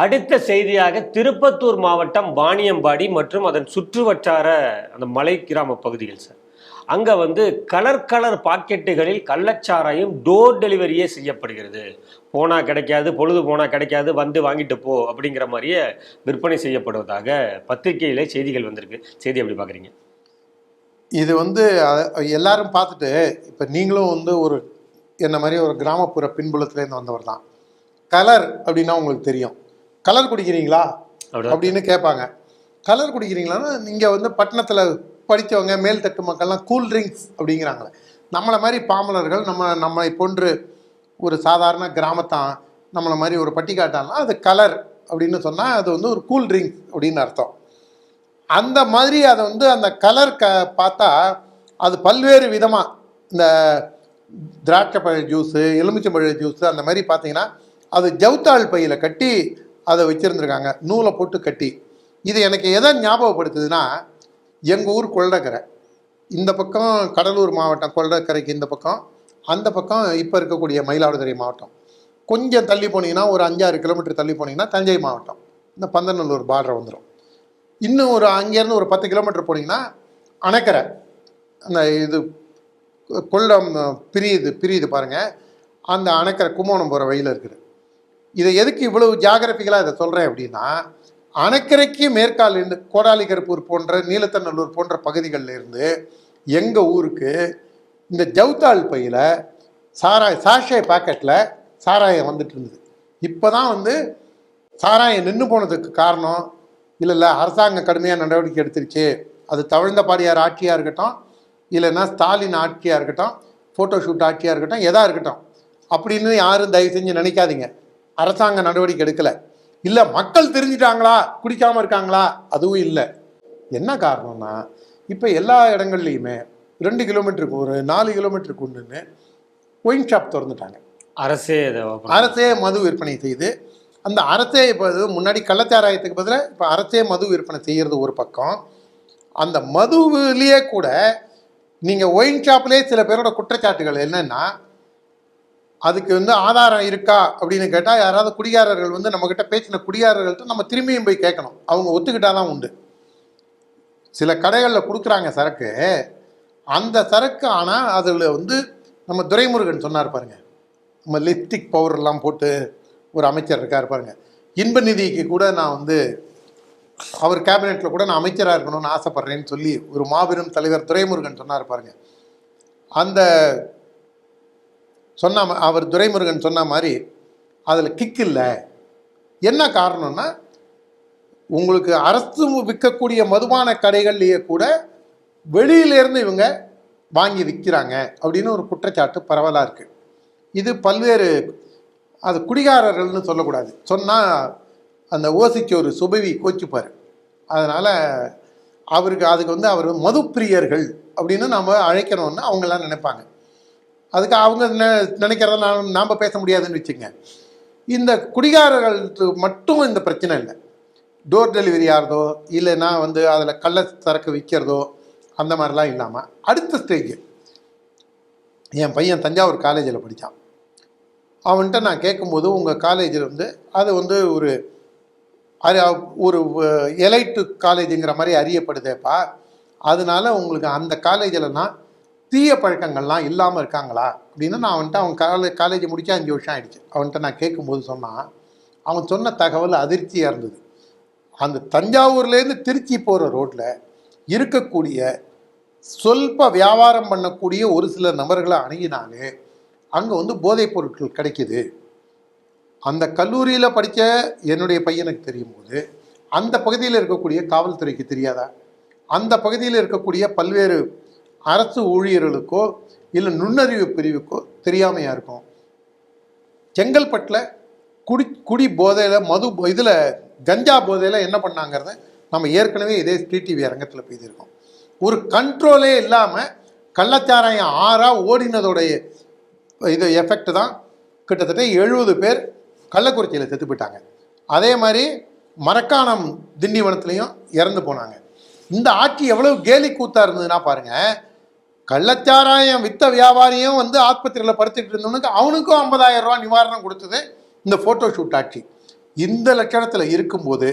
அடுத்த செய்தியாக திருப்பத்தூர் மாவட்டம் வாணியம்பாடி மற்றும் அதன் சுற்றுவட்டார அந்த மலை கிராம பகுதிகள் சார். அங்கே கலர் பாக்கெட்டுகளில் கள்ளச்சாராயம் டோர் டெலிவரியே செய்யப்படுகிறது. போனால் கிடைக்காது, பொழுது போனால் கிடைக்காது, வந்து வாங்கிட்டு போ அப்படிங்கிற மாதிரியே விற்பனை செய்யப்படுவதாக பத்திரிகையிலே செய்திகள் வந்திருக்கு. செய்தி எப்படி பார்க்குறீங்க? இது எல்லாரும் பார்த்துட்டு இப்போ நீங்களும் ஒரு என்ன மாதிரி ஒரு கிராமப்புற பின்புலத்துலேருந்து வந்தவர் தான். கலர் அப்படின்னா உங்களுக்கு தெரியும். கலர் குடிக்கிறீங்களா அப்படின்னு கேட்பாங்க. கலர் குடிக்கிறீங்களான்னா இங்கே பட்டணத்தில் படித்தவங்க மேல்தட்டு மக்கள்லாம் கூல் ட்ரிங்க்ஸ் அப்படிங்கிறாங்களே. நம்மளை மாதிரி பாமலர்கள் நம்மளை போன்று ஒரு சாதாரண கிராமத்தான் நம்மளை மாதிரி ஒரு பட்டிக்காட்டான்னா அது கலர் அப்படின்னு சொன்னால் அது ஒரு கூல் ட்ரிங்க்ஸ் அப்படின்னு அர்த்தம். அந்த மாதிரி அதை அந்த கலர் பார்த்தா அது பல்வேறு விதமாக இந்த திராட்சைப்பழ ஜூஸு, எலுமிச்சம்பழ ஜூஸு அந்த மாதிரி பார்த்தீங்கன்னா அது ஜவுத்தாள் பையில் கட்டி அதை வச்சுருந்துருக்காங்க, நூலை போட்டு கட்டி. இது எனக்கு எதை ஞாபகப்படுத்துதுன்னா, எங்கள் ஊர் கொள்ளைக்கரை, இந்த பக்கம் கடலூர் மாவட்டம் கொள்ளைக்கரைக்கு இந்த பக்கம், அந்த பக்கம் இப்போ இருக்கக்கூடிய மயிலாடுதுறை மாவட்டம். கொஞ்சம் தள்ளி போனீங்கன்னா ஒரு 5-6 கிலோமீட்டர் தள்ளி போனீங்கன்னா தஞ்சை மாவட்டம், இந்த பந்தநல்லூர் பார்டர் வந்துடும். இன்னும் அங்கேருந்து ஒரு 10 கிலோமீட்டர் போனீங்கன்னா அணைக்கரை, அந்த இது கொல்லம் பிரியுது பாருங்கள், அந்த அணைக்கரை கும்போணம் போகிற வழியில் இருக்குது. இதை எதுக்கு இவ்வளவு ஜாகிரபிக்கலாக இதை சொல்கிறேன் அப்படின்னா, அணைக்கரைக்கு மேற்கால் இருந்து கோடாலிகருப்பூர் போன்ற நீலத்தநல்லூர் போன்ற பகுதிகளில் இருந்து எங்கள் ஊருக்கு இந்த ஜவுத்தாள் பையில் சாஷே பாக்கெட்டில் சாராயம் வந்துட்டு இருந்தது. இப்போ தான் சாராயம் நின்று போனதுக்கு காரணம் இல்லை அரசாங்கம் கடுமையாக நடவடிக்கை எடுத்துருச்சு. அது தவழ்ந்த பாடியார் ஆட்சியாக இருக்கட்டும், இல்லைன்னா ஸ்டாலின் ஆட்சியாக இருக்கட்டும், ஃபோட்டோஷூட் ஆட்சியாக இருக்கட்டும், எதாக இருக்கட்டும் அப்படின்னு யாரும் தயவு செஞ்சு நினைக்காதீங்க. அரசாங்க நடவடிக்கை எடுக்கலை. இல்லை மக்கள் தெரிஞ்சிட்டாங்களா குடிக்காமல் இருக்காங்களா, அதுவும் இல்லை. என்ன காரணம்னா இப்போ எல்லா இடங்கள்லையுமே 2 கிலோமீட்டருக்கு ஒரு 4 கிலோமீட்டருக்கு ஒன்றுன்னு ஒயின் ஷாப் திறந்துட்டாங்க. அரசே மது விற்பனை செய்து, அந்த அரசே இப்போ முன்னாடி கள்ளச்சாராயத்துக்கு பதிலாக இப்போ அரசே மது விற்பனை செய்கிறது ஒரு பக்கம். அந்த மதுவிலேயே கூட நீங்கள் ஒயின் ஷாப்லேயே சில பேரோட குற்றச்சாட்டுகள் என்னென்னா, அதுக்கு ஆதாரம் இருக்கா அப்படின்னு கேட்டால் யாராவது குடிகாரர்கள் நம்மக்கிட்ட பேசின குடிகாரர்கள்ட்ட நம்ம திரும்பியும் போய் கேட்கணும், அவங்க ஒத்துக்கிட்டாதான் உண்டு. சில கடைகளில் கொடுக்குறாங்க சரக்கு, அந்த சரக்கு ஆனால் அதில் நம்ம துரைமுருகன் சொன்னார் பாருங்க, நம்ம லிப்ஸ்டிக் பவுடர்லாம் போட்டு ஒரு அமைச்சர் இருக்கார் பாருங்க, இன்ப நிதிக்கு கூட நான் அவர் கேபினெட்டில் கூட நான் அமைச்சராக இருக்கணும்னு ஆசைப்பட்றேன்னு சொல்லி ஒரு மாபெரும் தலைவர் துரைமுருகன் சொன்னார் பாருங்க. அந்த அவர் துரைமுருகன் சொன்ன மாதிரி அதில் கிக் இல்லை. என்ன காரணம்னா, உங்களுக்கு அரசு விற்கக்கூடிய மதுபான கடைகள்லேயே கூட வெளியிலேருந்து இவங்க வாங்கி விற்கிறாங்க அப்படின்னு ஒரு குற்றச்சாட்டு பரவலாக இருக்குது. இது பல்வேறு, அது குடிகாரர்கள்னு சொல்லக்கூடாது, சொன்னால் அந்த ஓசிச்சோறு சுபவி கோச்சிப்பார். அதனால் அதுக்கு அவர் மதுப்பிரியர்கள் அப்படின்னு நாம் அழைக்கணும்னு அவங்கெல்லாம் நினைப்பாங்க. அதுக்கு அவங்க நினைக்கிறத நாம் பேச முடியாதுன்னு வச்சுங்க. இந்த குடிகாரர்களுக்கு மட்டும் இந்த பிரச்சனை இல்லை. டோர் டெலிவரி ஆகிறதோ இல்லைன்னா அதில் கள்ள சரக்கு விற்கிறதோ அந்த மாதிரிலாம் இல்லாமல் அடுத்த ஸ்டேஜ், என் பையன் தஞ்சாவூர் காலேஜில் படித்தான். அவன்கிட்ட நான் கேட்கும்போது உங்கள் காலேஜில் அது ஒரு எலைட்டு காலேஜுங்கிற மாதிரி அறியப்படுதேப்பா, அதனால உங்களுக்கு அந்த காலேஜில்னா தீய பழக்கங்கள்லாம் இல்லாமல் இருக்காங்களா அப்படின்னு நான் அவன் காலேஜ் முடித்தா 5 வருஷம் ஆகிடுச்சு. அவன்கிட்ட நான் கேட்கும்போது சொன்னான், அவன் சொன்ன தகவல் அதிர்ச்சியாக இருந்தது. அந்த தஞ்சாவூர்லேருந்து திருச்சி போகிற ரோட்டில் இருக்கக்கூடிய சொல்ப வியாபாரம் பண்ணக்கூடிய ஒரு சில நபர்களை அணுகினாலே அங்கே போதைப் பொருட்கள் கிடைக்கிது. அந்த கல்லூரியில் படித்த என்னுடைய பையனுக்கு தெரியும் போது அந்த பகுதியில் இருக்கக்கூடிய காவல்துறைக்கு தெரியாதா? அந்த பகுதியில் இருக்கக்கூடிய பல்வேறு அரசு ஊழியர்களுக்கோ இல்லை நுண்ணறிவு பிரிவுக்கோ தெரியாமையாக இருக்கும். செங்கல்பட்டில் குடி போதையில் இதில் கஞ்சா போதையில் என்ன பண்ணாங்கிறத நம்ம ஏற்கனவே இதே ஸ்ட்ரீட் டிவி அரங்கத்தில் பேசியிருக்கோம். ஒரு கண்ட்ரோலே இல்லாமல் கள்ளச்சாராயம் ஓடினதோடைய எஃபெக்ட் தான் கிட்டத்தட்ட 70 பேர் கள்ளக்குறிச்சியில் செத்து போயிட்டாங்க. அதே மாதிரி மரக்காணம் திண்டிவனத்துலேயும் இறந்து போனாங்க. இந்த ஆட்சி எவ்வளவு கேலி கூத்தாக இருந்ததுன்னா பாருங்கள், கள்ளச்சாராயம் வித்த வியாபாரியும் ஆஸ்பத்திரியில் படுத்துக்கிட்டு இருந்தவனுக்கு அவனுக்கும் 50,000 ரூபா நிவாரணம் கொடுத்தது இந்த ஃபோட்டோ ஷூட் ஆட்சி. இந்த லட்சணத்தில் இருக்கும்போது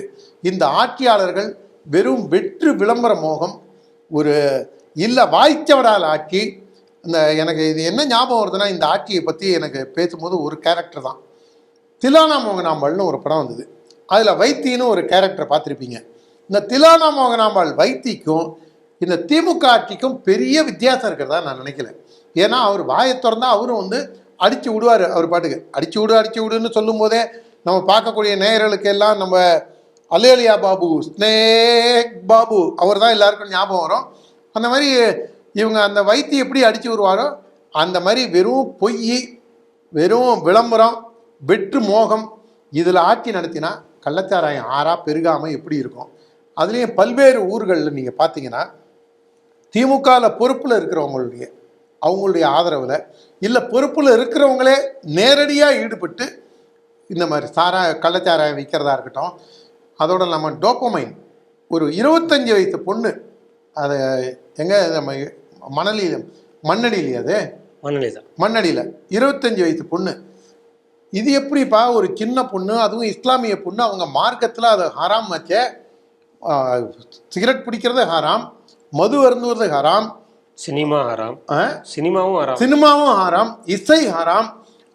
இந்த ஆட்சியாளர்கள் வெறும் வெற்று விளம்பர மோகம், ஒரு இல்லை வாய்ச்சவடால் ஆட்சி. இந்த எனக்கு இது என்ன ஞாபகம் வருதுன்னா, இந்த ஆட்சியை பற்றி எனக்கு பேசும்போது ஒரு கேரக்டர் தான். திலானா மோகனாம்பாள்னு ஒரு படம் வந்தது. அதில் வைத்தின்னு ஒரு கேரக்டரை பார்த்துருப்பீங்க. இந்த திலானா மோகனாம்பாள் வைத்திக்கும் இந்த திமுக ஆட்சிக்கும் பெரிய வித்தியாசம் இருக்கிறதா நான் நினைக்கல. ஏன்னா அவர் வாயை திறந்தா அவரும் வந்து அடித்து விடுவார். அவர் பாட்டுக்கு அடிச்சு விடுன்னு சொல்லும் போதே நம்ம பார்க்கக்கூடிய நேயர்களுக்கு எல்லாம் நம்ம அலேலியா பாபு, ஸ்னேக் பாபு, அவர் தான் எல்லாருக்கும் ஞாபகம் வரும். அந்த மாதிரி இவங்க அந்த வைத்தி எப்படி அடித்து விடுவாரோ அந்த மாதிரி வெறும் பொய், வெறும் விளம்பரம், வெற்று மோகம், இதில் ஆட்சி நடத்தினா கள்ளச்சாராயம் ஆறா பெருகாமல் எப்படி இருக்கும். அதுலேயும் பல்வேறு ஊர்களில் நீங்கள் பார்த்தீங்கன்னா திமுகவில் பொறுப்பில் அவங்களுடைய ஆதரவில் இல்லை பொறுப்பில் இருக்கிறவங்களே நேரடியாக ஈடுபட்டு இந்த மாதிரி கள்ளச்சாராயம் விற்கிறதா இருக்கட்டும். அதோட நம்ம டோப்பமைன், ஒரு 25 வயசு பொண்ணு, அதை எங்கே நம்ம மண்ணடியிலே, அது மண்ணடியில் 25 வயசு பொண்ணு. இது எப்படிப்பா ஒரு சின்ன பொண்ணு, அதுவும் இஸ்லாமிய பொண்ணு, அவங்க மார்க்கத்தில் அது ஹராம் ஆச்சே. சிகரெட் பிடிக்கிறது ஹராம், மது அருந்துவது ஹராம், சினிமாவும் ஹராம், இசை ஹராம்.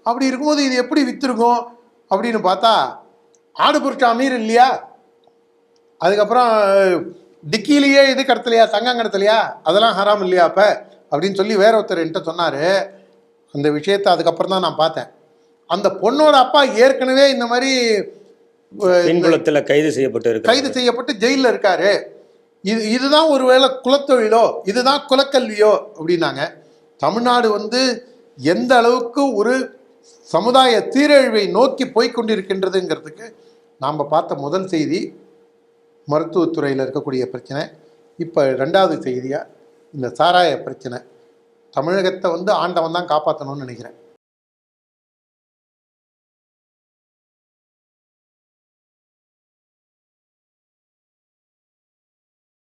அப்படி இருக்கும்போது இது எப்படி வித்துருக்கும் அப்படின்னு பார்த்தா ஆடு புருஷ அமீர் இல்லையா, அதுக்கப்புறம் டிக்கிலேயே இது கடத்தலையா, தங்கம் கடத்தலையா, அதெல்லாம் ஹராம் இல்லையா அப்போ அப்படின்னு சொல்லி வேற ஒருத்தர் என்கிட்ட சொன்னார். அந்த விஷயத்தை அதுக்கப்புறம் தான் நான் பார்த்தேன். அந்த பொண்ணோட அப்பா ஏற்கனவே இந்த மாதிரி கைது செய்யப்பட்டு ஜெயிலில் இருக்காரு. இதுதான் ஒருவேளை குலத்தொழிலோ, இதுதான் குலக்கல்வியோ அப்படின்னாங்க. தமிழ்நாடு வந்து எந்த அளவுக்கு ஒரு சமுதாய சீரழிவை நோக்கி போய்கொண்டிருக்கின்றதுங்கிறதுக்கு நாம் பார்த்த முதல் செய்தி மருத்துவத்துறையில் இருக்கக்கூடிய பிரச்சனை. இப்போ 2வது செய்தியாக இந்த சாராய பிரச்சனை. தமிழகத்தை வந்து ஆண்டவன் தான் காப்பாற்றணும்னு நினைக்கிறேன்.